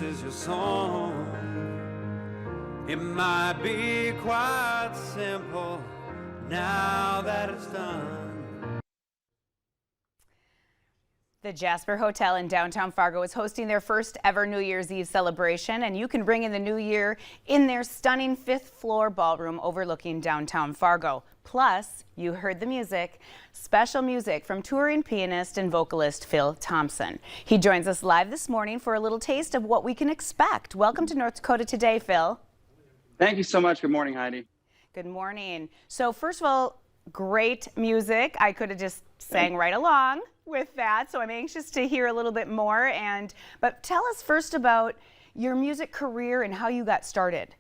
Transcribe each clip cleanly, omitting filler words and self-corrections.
is your song. It might be quite simple now that it's done. The Jasper Hotel in downtown Fargo is hosting their first ever New Year's Eve celebration, and you can bring in the new year in their stunning 5th floor ballroom overlooking downtown Fargo. Plus, you heard the music, special music from touring pianist and vocalist Phil Thompson. He joins us live this morning for a little taste of what we can expect. Welcome to North Dakota Today, Phil. Thank you so much. Good morning, Heidi. Good morning. So first of all, great music. I could have just sang right along with that, so I'm anxious to hear a little bit more. But tell us first about your music career and how you got started.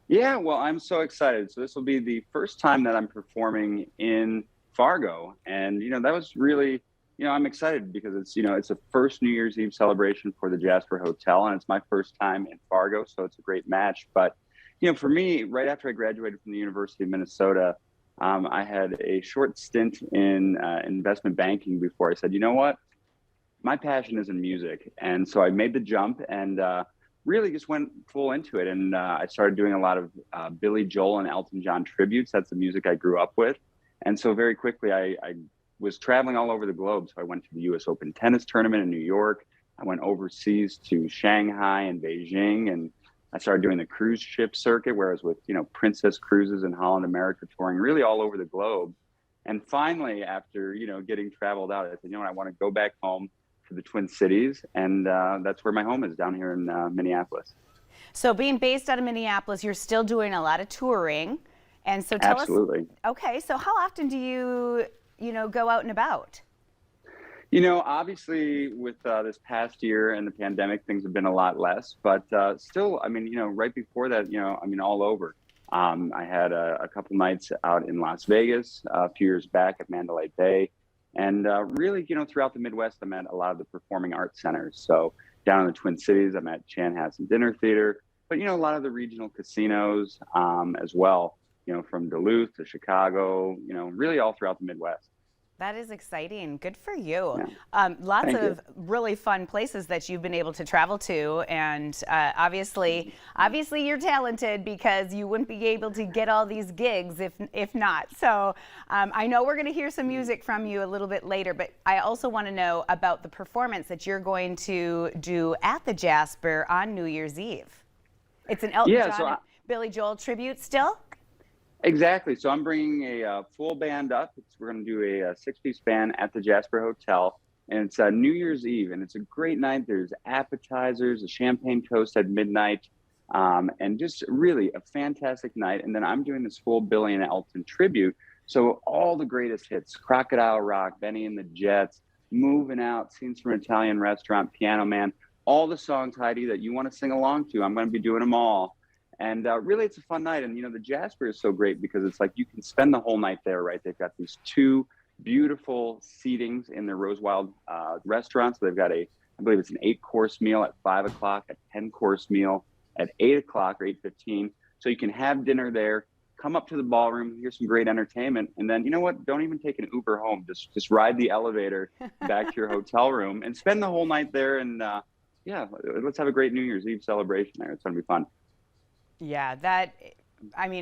Yeah, well, I'm so excited. So this will be the first time that I'm performing in Fargo, and that was really, I'm excited because it's it's a first New Year's Eve celebration for the Jasper Hotel, and it's my first time in Fargo, so it's a great match. But for me, right after I graduated from the University of Minnesota, I had a short stint in investment banking before I said, you know what, my passion is in music. And so I made the jump and really just went full into it. And I started doing a lot of Billy Joel and Elton John tributes. That's the music I grew up with. And so very quickly, I was traveling all over the globe. So I went to the US Open tennis tournament in New York. I went overseas to Shanghai and Beijing, and I started doing the cruise ship circuit, where I was with, Princess Cruises in Holland America, touring really all over the globe. And finally, after, getting traveled out, I said, I want to go back home to the Twin Cities. And that's where my home is, down here in Minneapolis. So being based out of Minneapolis, you're still doing a lot of touring. And so tell Absolutely. us, okay, so how often do you, go out and about? Obviously with this past year and the pandemic, things have been a lot less, but still, right before that, all over. I had a couple nights out in Las Vegas a few years back at Mandalay Bay. And really, throughout the Midwest, I'm at a lot of the performing arts centers. So down in the Twin Cities, I'm at Chanhassen Dinner Theater, but, a lot of the regional casinos as well, from Duluth to Chicago, really all throughout the Midwest. That is exciting. Good for you. Yeah. Lots of really fun places that you've been able to travel to, and obviously you're talented, because you wouldn't be able to get all these gigs if not. So I know we're going to hear some music from you a little bit later, but I also want to know about the performance that you're going to do at the Jasper on New Year's Eve. It's an Elton John and Billy Joel tribute still? Exactly. So I'm bringing a full band up. We're going to do a 6-piece band at the Jasper Hotel, and it's New Year's Eve, and it's a great night. There's appetizers, a champagne toast at midnight, and just really a fantastic night. And then I'm doing this full Billy and Elton tribute. So all the greatest hits: Crocodile Rock, Benny and the Jets, Moving Out, Scenes from an Italian Restaurant, Piano Man, all the songs, Heidi, that you want to sing along to. I'm going to be doing them all. And really, it's a fun night. And, the Jasper is so great because it's like you can spend the whole night there, right? They've got these 2 beautiful seatings in their Rosewild restaurant. So they've got I believe it's an 8-course meal at 5 o'clock, a 10-course meal at 8 o'clock or 8:15. So you can have dinner there, come up to the ballroom, hear some great entertainment. And then, don't even take an Uber home. Just ride the elevator back to your hotel room and spend the whole night there. And let's have a great New Year's Eve celebration there. It's going to be fun. Yeah,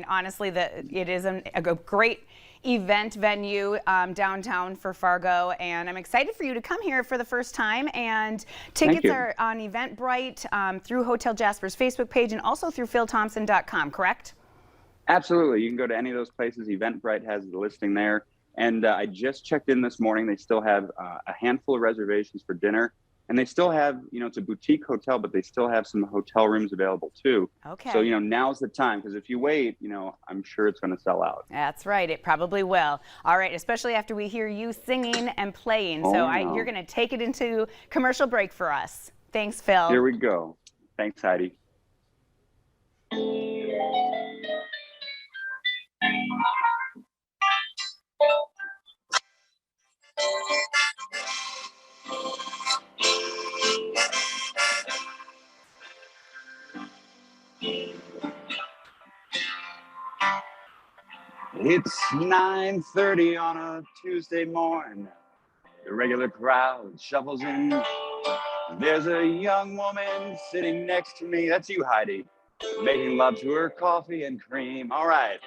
honestly, it is a great event venue downtown for Fargo, and I'm excited for you to come here for the first time. And tickets are on Eventbrite, through Hotel Jasper's Facebook page, and also through philthompson.com, correct? Absolutely. You can go to any of those places. Eventbrite has the listing there. And I just checked in this morning. They still have a handful of reservations for dinner. And they still have, it's a boutique hotel, but they still have some hotel rooms available too. Okay. So, now's the time, because if you wait, I'm sure it's going to sell out. That's right. It probably will. All right. Especially after we hear you singing and playing. You're going to take it into commercial break for us. Thanks, Phil. Here we go. Thanks, Heidi. It's 9:30 on a Tuesday morning. The regular crowd shuffles in. There's a young woman sitting next to me. That's you, Heidi. Making love to her coffee and cream. All right.